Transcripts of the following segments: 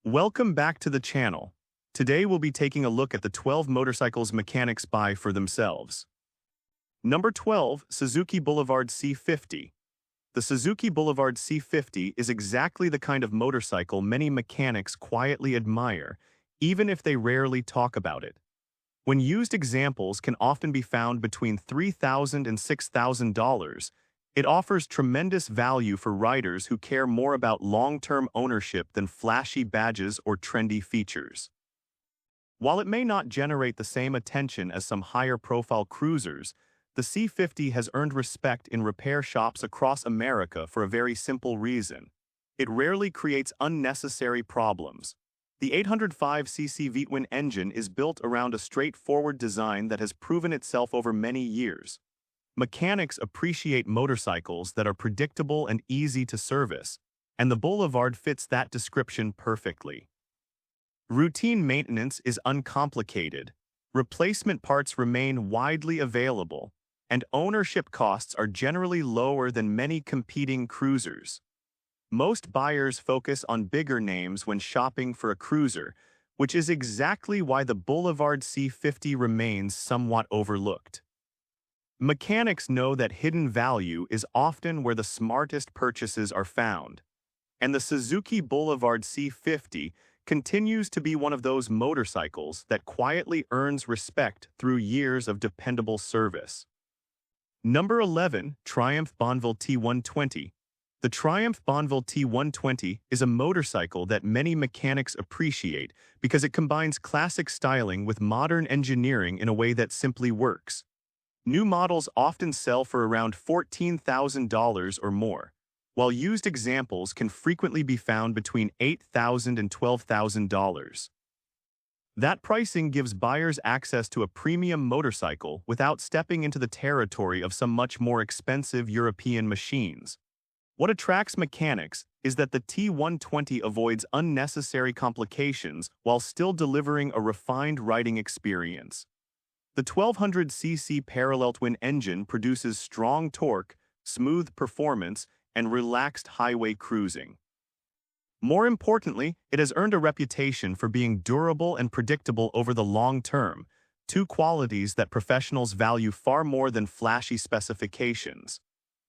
Welcome back to the channel. Today we'll be taking a look at the 12 motorcycles mechanics buy for themselves. Number 12, Suzuki Boulevard C50. The Suzuki Boulevard C50 is exactly the kind of motorcycle many mechanics quietly admire, even if they rarely talk about it. When used, examples can often be found between $3,000 and $6,000. It offers tremendous value for riders who care more about long-term ownership than flashy badges or trendy features. While it may not generate the same attention as some higher-profile cruisers, the C50 has earned respect in repair shops across America for a very simple reason. It rarely creates unnecessary problems. The 805cc V-twin engine is built around a straightforward design that has proven itself over many years. Mechanics appreciate motorcycles that are predictable and easy to service, and the Boulevard fits that description perfectly. Routine maintenance is uncomplicated, replacement parts remain widely available, and ownership costs are generally lower than many competing cruisers. Most buyers focus on bigger names when shopping for a cruiser, which is exactly why the Boulevard C50 remains somewhat overlooked. Mechanics know that hidden value is often where the smartest purchases are found, and the Suzuki Boulevard C50 continues to be one of those motorcycles that quietly earns respect through years of dependable service. Number 11, Triumph Bonneville T120. The Triumph Bonneville T120 is a motorcycle that many mechanics appreciate because it combines classic styling with modern engineering in a way that simply works. New models often sell for around $14,000 or more, while used examples can frequently be found between $8,000 and $12,000. That pricing gives buyers access to a premium motorcycle without stepping into the territory of some much more expensive European machines. What attracts mechanics is that the T120 avoids unnecessary complications while still delivering a refined riding experience. The 1200cc parallel twin engine produces strong torque, smooth performance, and relaxed highway cruising. More importantly, it has earned a reputation for being durable and predictable over the long term, two qualities that professionals value far more than flashy specifications.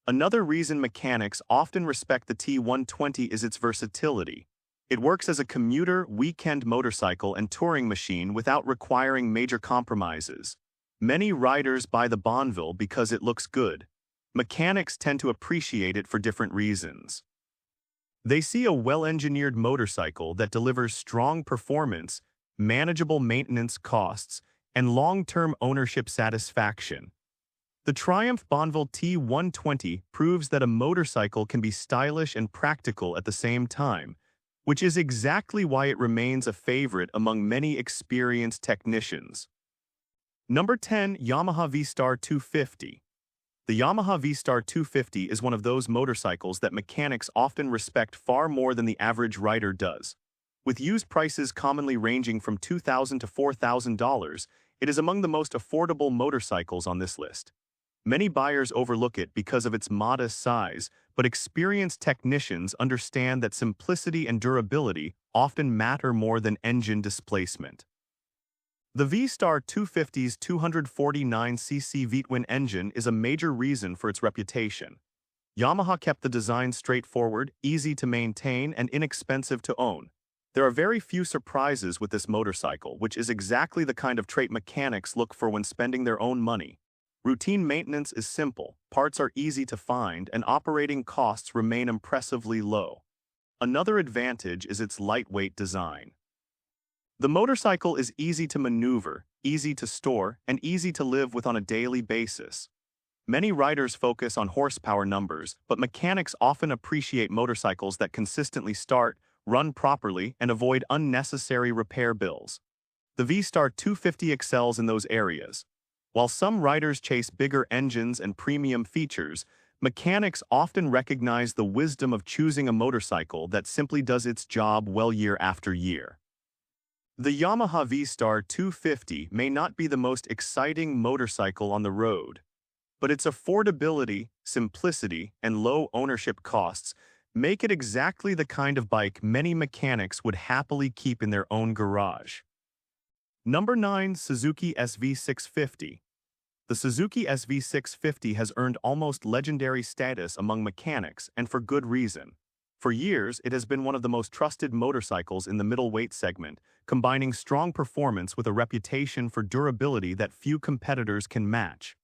Another reason mechanics often respect the T120 is its versatility. It works as a commuter, weekend motorcycle and touring machine without requiring major compromises. Many riders buy the Bonneville because it looks good. Mechanics tend to appreciate it for different reasons. They see a well-engineered motorcycle that delivers strong performance, manageable maintenance costs, and long-term ownership satisfaction. The Triumph Bonneville T120 proves that a motorcycle can be stylish and practical at the same time, which is exactly why it remains a favorite among many experienced technicians. Number 10, Yamaha V-Star 250. The Yamaha V-Star 250 is one of those motorcycles that mechanics often respect far more than the average rider does. With used prices commonly ranging from $2,000 to $4,000, it is among the most affordable motorcycles on this list. Many buyers overlook it because of its modest size, but experienced technicians understand that simplicity and durability often matter more than engine displacement. The V-Star 250's 249cc V-twin engine is a major reason for its reputation. Yamaha kept the design straightforward, easy to maintain, and inexpensive to own. There are very few surprises with this motorcycle, which is exactly the kind of trait mechanics look for when spending their own money. Routine maintenance is simple, parts are easy to find, and operating costs remain impressively low. Another advantage is its lightweight design. The motorcycle is easy to maneuver, easy to store, and easy to live with on a daily basis. Many riders focus on horsepower numbers, but mechanics often appreciate motorcycles that consistently start, run properly, and avoid unnecessary repair bills. The V-Star 250 excels in those areas. While some riders chase bigger engines and premium features, mechanics often recognize the wisdom of choosing a motorcycle that simply does its job well year after year. The Yamaha V-Star 250 may not be the most exciting motorcycle on the road, but its affordability, simplicity, and low ownership costs Make it exactly the kind of bike many mechanics would happily keep in their own garage. Number 9. Suzuki SV650. The Suzuki SV650 has earned almost legendary status among mechanics, and for good reason. For years, it has been one of the most trusted motorcycles in the middleweight segment, combining strong performance with a reputation for durability that few competitors can match.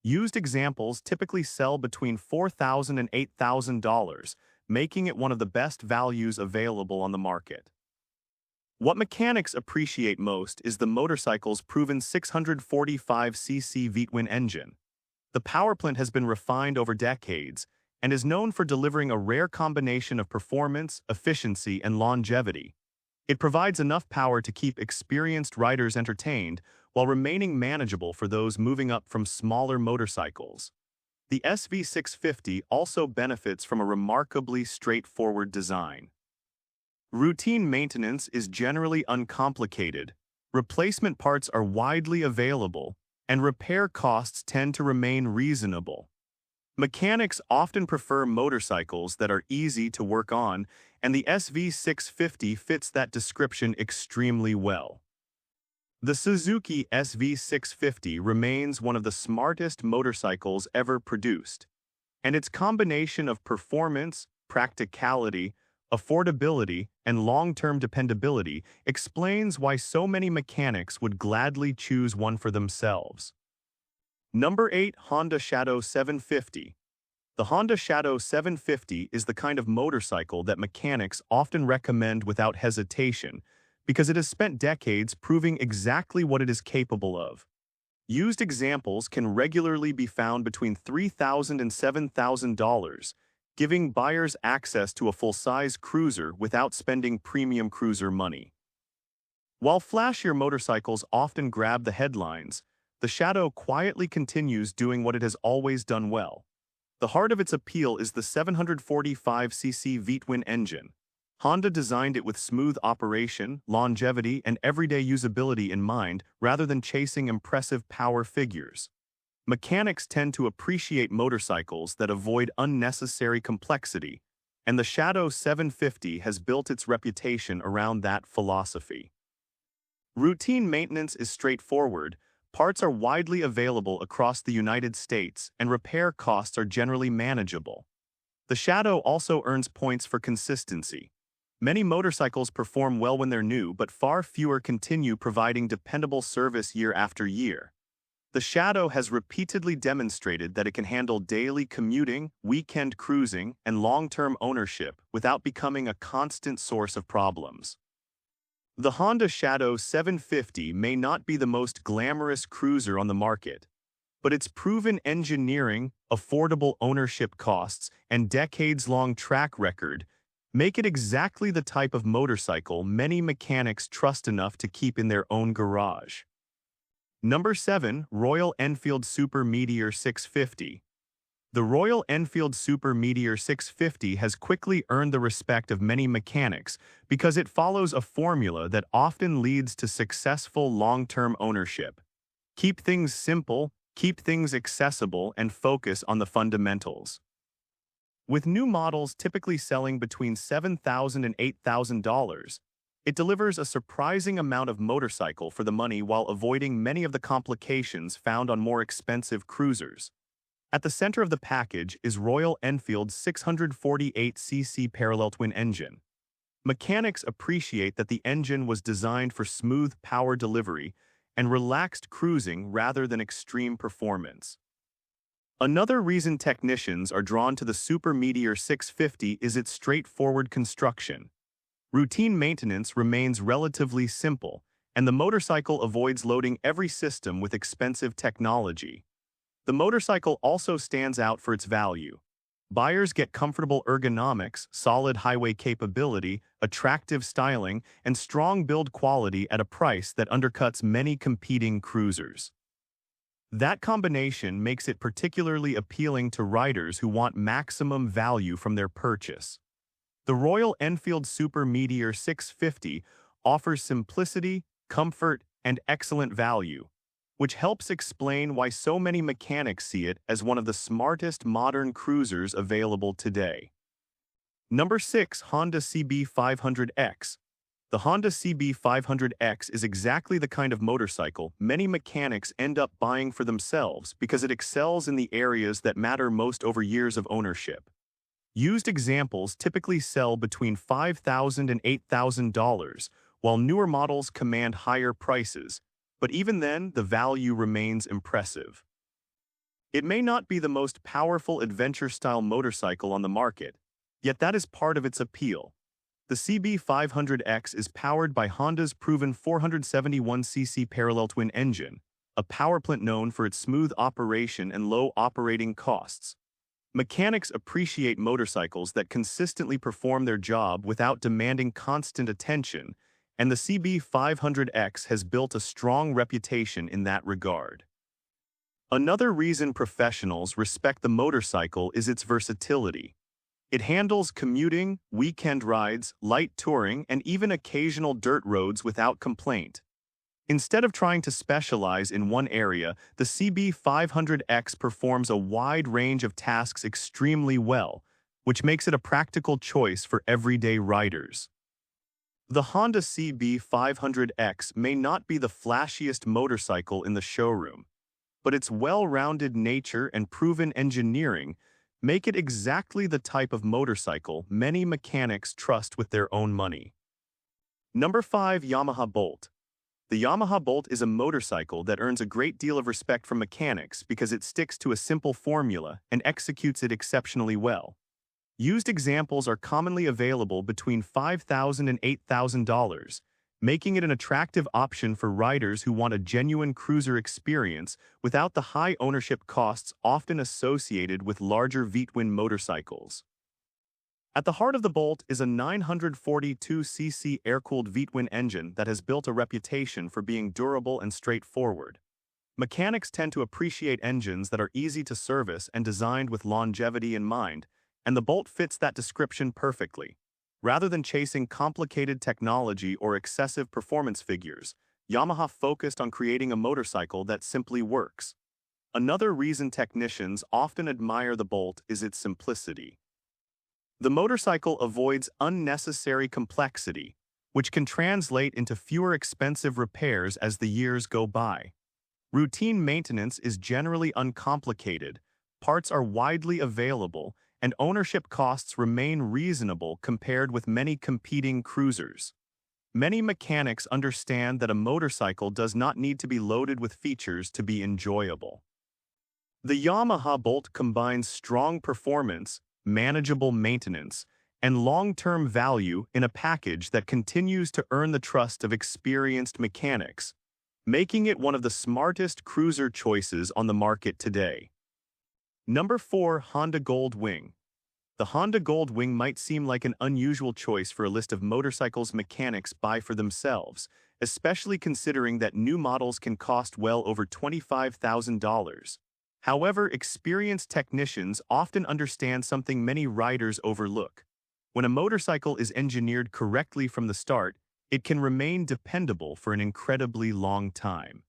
Used examples typically sell between $4,000 and $8,000, making it one of the best values available on the market. What mechanics appreciate most is the motorcycle's proven 645cc V-twin engine. The powerplant has been refined over decades and is known for delivering a rare combination of performance, efficiency, and longevity. It provides enough power to keep experienced riders entertained while remaining manageable for those moving up from smaller motorcycles. The SV650 also benefits from a remarkably straightforward design. Routine maintenance is generally uncomplicated, replacement parts are widely available, and repair costs tend to remain reasonable. Mechanics often prefer motorcycles that are easy to work on, and the SV650 fits that description extremely well. The Suzuki SV650 remains one of the smartest motorcycles ever produced, and its combination of performance, practicality, affordability, and long-term dependability explains why so many mechanics would gladly choose one for themselves. Number 8. Honda Shadow 750. The Honda Shadow 750 is the kind of motorcycle that mechanics often recommend without hesitation because it has spent decades proving exactly what it is capable of. Used examples can regularly be found between $3,000 and $7,000, giving buyers access to a full-size cruiser without spending premium cruiser money. While flashier motorcycles often grab the headlines, the Shadow quietly continues doing what it has always done well. The heart of its appeal is the 745cc V-twin engine. Honda designed it with smooth operation, longevity, and everyday usability in mind rather than chasing impressive power figures. Mechanics tend to appreciate motorcycles that avoid unnecessary complexity, and the Shadow 750 has built its reputation around that philosophy. Routine maintenance is straightforward, parts are widely available across the United States, and repair costs are generally manageable. The Shadow also earns points for consistency. Many motorcycles perform well when they're new, but far fewer continue providing dependable service year after year. The Shadow has repeatedly demonstrated that it can handle daily commuting, weekend cruising, and long-term ownership without becoming a constant source of problems. The Honda Shadow 750 may not be the most glamorous cruiser on the market, but its proven engineering, affordable ownership costs, and decades-long track record make it exactly the type of motorcycle many mechanics trust enough to keep in their own garage. Number 7. Royal Enfield Super Meteor 650. The Royal Enfield Super Meteor 650 has quickly earned the respect of many mechanics because it follows a formula that often leads to successful long-term ownership. Keep things simple, keep things accessible, and focus on the fundamentals. With new models typically selling between $7,000 and $8,000, it delivers a surprising amount of motorcycle for the money while avoiding many of the complications found on more expensive cruisers. At the center of the package is Royal Enfield's 648cc parallel twin engine. Mechanics appreciate that the engine was designed for smooth power delivery and relaxed cruising rather than extreme performance. Another reason technicians are drawn to the Super Meteor 650 is its straightforward construction. Routine maintenance remains relatively simple, and the motorcycle avoids loading every system with expensive technology. The motorcycle also stands out for its value. Buyers get comfortable ergonomics, solid highway capability, attractive styling, and strong build quality at a price that undercuts many competing cruisers. That combination makes it particularly appealing to riders who want maximum value from their purchase. The Royal Enfield Super Meteor 650 offers simplicity, comfort, and excellent value, which helps explain why so many mechanics see it as one of the smartest modern cruisers available today. Number 6. Honda CB500X. The Honda CB500X is exactly the kind of motorcycle many mechanics end up buying for themselves because it excels in the areas that matter most over years of ownership. Used examples typically sell between $5,000 and $8,000, while newer models command higher prices, but even then, the value remains impressive. It may not be the most powerful adventure-style motorcycle on the market, yet that is part of its appeal. The CB500X is powered by Honda's proven 471cc parallel twin engine, a powerplant known for its smooth operation and low operating costs. Mechanics appreciate motorcycles that consistently perform their job without demanding constant attention, and the CB500X has built a strong reputation in that regard. Another reason professionals respect the motorcycle is its versatility. It handles commuting, weekend rides, light touring, and even occasional dirt roads without complaint. Instead of trying to specialize in one area, the CB500X performs a wide range of tasks extremely well, which makes it a practical choice for everyday riders. The Honda CB500X may not be the flashiest motorcycle in the showroom, but its well-rounded nature and proven engineering make it exactly the type of motorcycle many mechanics trust with their own money. Number 5. Yamaha Bolt. The Yamaha Bolt is a motorcycle that earns a great deal of respect from mechanics because it sticks to a simple formula and executes it exceptionally well. Used examples are commonly available between $5,000 and $8,000, making it an attractive option for riders who want a genuine cruiser experience without the high ownership costs often associated with larger V-twin motorcycles. At the heart of the Bolt is a 942cc air-cooled V-twin engine that has built a reputation for being durable and straightforward. Mechanics tend to appreciate engines that are easy to service and designed with longevity in mind, and the Bolt fits that description perfectly. Rather than chasing complicated technology or excessive performance figures, Yamaha focused on creating a motorcycle that simply works. Another reason technicians often admire the Bolt is its simplicity. The motorcycle avoids unnecessary complexity, which can translate into fewer expensive repairs as the years go by. Routine maintenance is generally uncomplicated, parts are widely available, and ownership costs remain reasonable compared with many competing cruisers. Many mechanics understand that a motorcycle does not need to be loaded with features to be enjoyable. The Yamaha Bolt combines strong performance, manageable maintenance, and long-term value in a package that continues to earn the trust of experienced mechanics, making it one of the smartest cruiser choices on the market today. Number 4. Honda Gold Wing. The Honda Gold Wing might seem like an unusual choice for a list of motorcycles mechanics buy for themselves, especially considering that new models can cost well over $25,000. However, experienced technicians often understand something many riders overlook. When a motorcycle is engineered correctly from the start, it can remain dependable for an incredibly long time.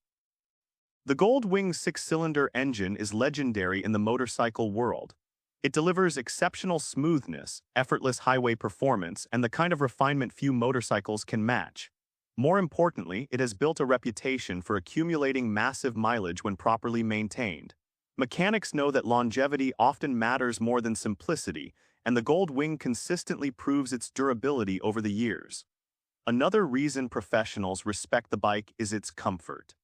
The Gold Wing 6-cylinder engine is legendary in the motorcycle world. It delivers exceptional smoothness, effortless highway performance, and the kind of refinement few motorcycles can match. More importantly, it has built a reputation for accumulating massive mileage when properly maintained. Mechanics know that longevity often matters more than simplicity, and the Gold Wing consistently proves its durability over the years. Another reason professionals respect the bike is its comfort.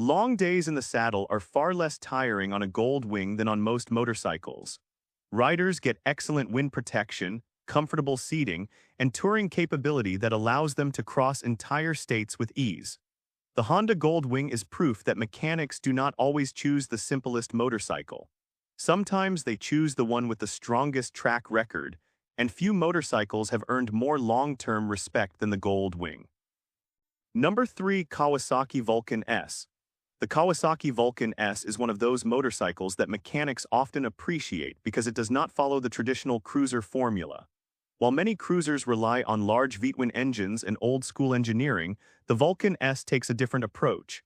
Long days in the saddle are far less tiring on a Gold Wing than on most motorcycles. Riders get excellent wind protection, comfortable seating, and touring capability that allows them to cross entire states with ease. The Honda Gold Wing is proof that mechanics do not always choose the simplest motorcycle. Sometimes they choose the one with the strongest track record, and few motorcycles have earned more long-term respect than the Gold Wing. Number 3. Kawasaki Vulcan S. The Kawasaki Vulcan S is one of those motorcycles that mechanics often appreciate because it does not follow the traditional cruiser formula. While many cruisers rely on large V-twin engines and old-school engineering, the Vulcan S takes a different approach.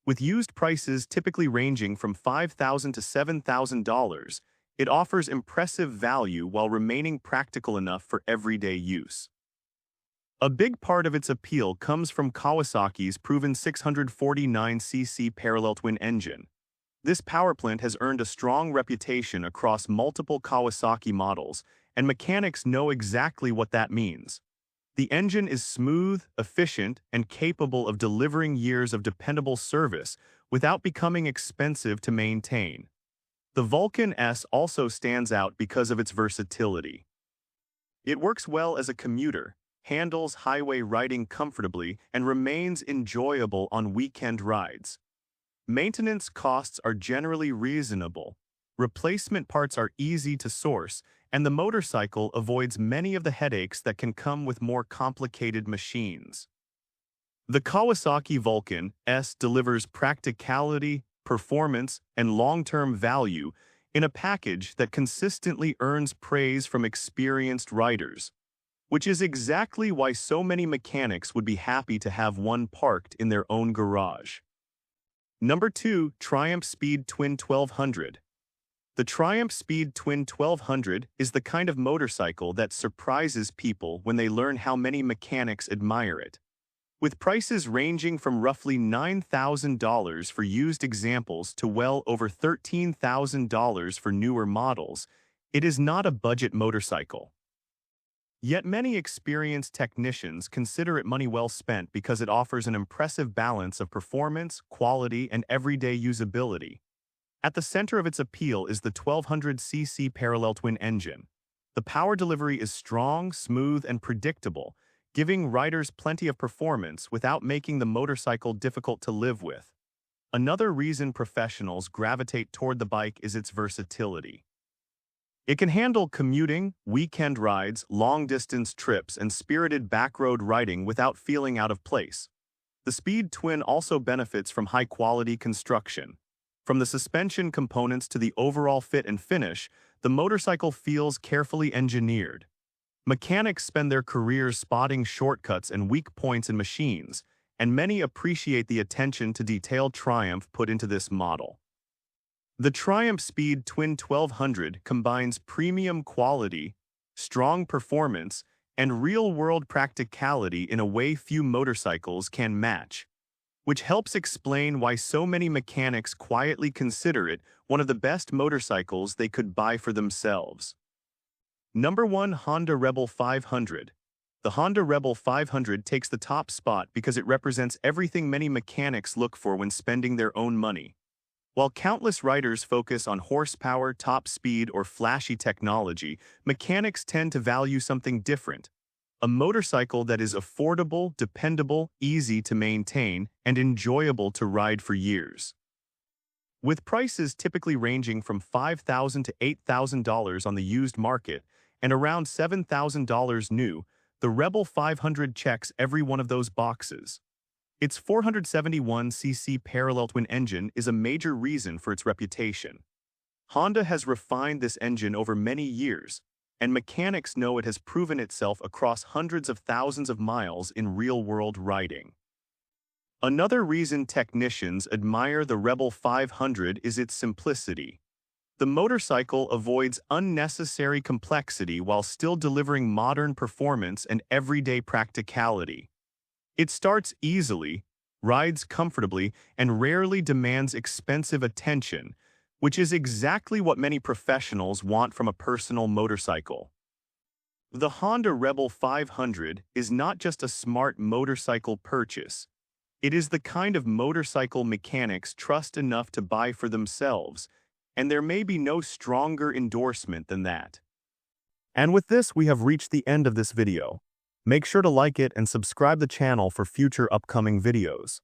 With used prices typically ranging from $5,000 to $7,000, It offers impressive value while remaining practical enough for everyday use. A big part of its appeal comes from Kawasaki's proven 649cc parallel twin engine. This powerplant has earned a strong reputation across multiple Kawasaki models, and mechanics know exactly what that means. The engine is smooth, efficient, and capable of delivering years of dependable service without becoming expensive to maintain. The Vulcan S also stands out because of its versatility. It works well as a commuter, handles highway riding comfortably, and remains enjoyable on weekend rides. Maintenance costs are generally reasonable, replacement parts are easy to source, and the motorcycle avoids many of the headaches that can come with more complicated machines. The Kawasaki Vulcan S delivers practicality, performance, and long-term value in a package that consistently earns praise from experienced riders, which is exactly why so many mechanics would be happy to have one parked in their own garage. Number 2. Triumph Speed Twin 1200. The Triumph Speed Twin 1200 is the kind of motorcycle that surprises people when they learn how many mechanics admire it. With prices ranging from roughly $9,000 for used examples to well over $13,000 for newer models, it is not a budget motorcycle. Yet many experienced technicians consider it money well spent because it offers an impressive balance of performance, quality, and everyday usability. At the center of its appeal is the 1200cc parallel twin engine. The power delivery is strong, smooth, and predictable, giving riders plenty of performance without making the motorcycle difficult to live with. Another reason professionals gravitate toward the bike is its versatility. It can handle commuting, weekend rides, long-distance trips, and spirited backroad riding without feeling out of place. The Speed Twin also benefits from high-quality construction. From the suspension components to the overall fit and finish, the motorcycle feels carefully engineered. Mechanics spend their careers spotting shortcuts and weak points in machines, and many appreciate the attention to detail Triumph put into this model. The Triumph Speed Twin 1200 combines premium quality, strong performance, and real-world practicality in a way few motorcycles can match, which helps explain why so many mechanics quietly consider it one of the best motorcycles they could buy for themselves. Number 1. Honda Rebel 500. The Honda Rebel 500 takes the top spot because it represents everything many mechanics look for when spending their own money. While countless riders focus on horsepower, top speed, or flashy technology, mechanics tend to value something different. A motorcycle that is affordable, dependable, easy to maintain, and enjoyable to ride for years. With prices typically ranging from $5,000 to $8,000 on the used market and around $7,000 new, the Rebel 500 checks every one of those boxes. Its 471cc parallel twin engine is a major reason for its reputation. Honda has refined this engine over many years, and mechanics know it has proven itself across hundreds of thousands of miles in real-world riding. Another reason technicians admire the Rebel 500 is its simplicity. The motorcycle avoids unnecessary complexity while still delivering modern performance and everyday practicality. It starts easily, rides comfortably, and rarely demands expensive attention, which is exactly what many professionals want from a personal motorcycle. The Honda Rebel 500 is not just a smart motorcycle purchase. It is the kind of motorcycle mechanics trust enough to buy for themselves, and there may be no stronger endorsement than that. And with this, we have reached the end of this video. Make sure to like it and subscribe the channel for future upcoming videos.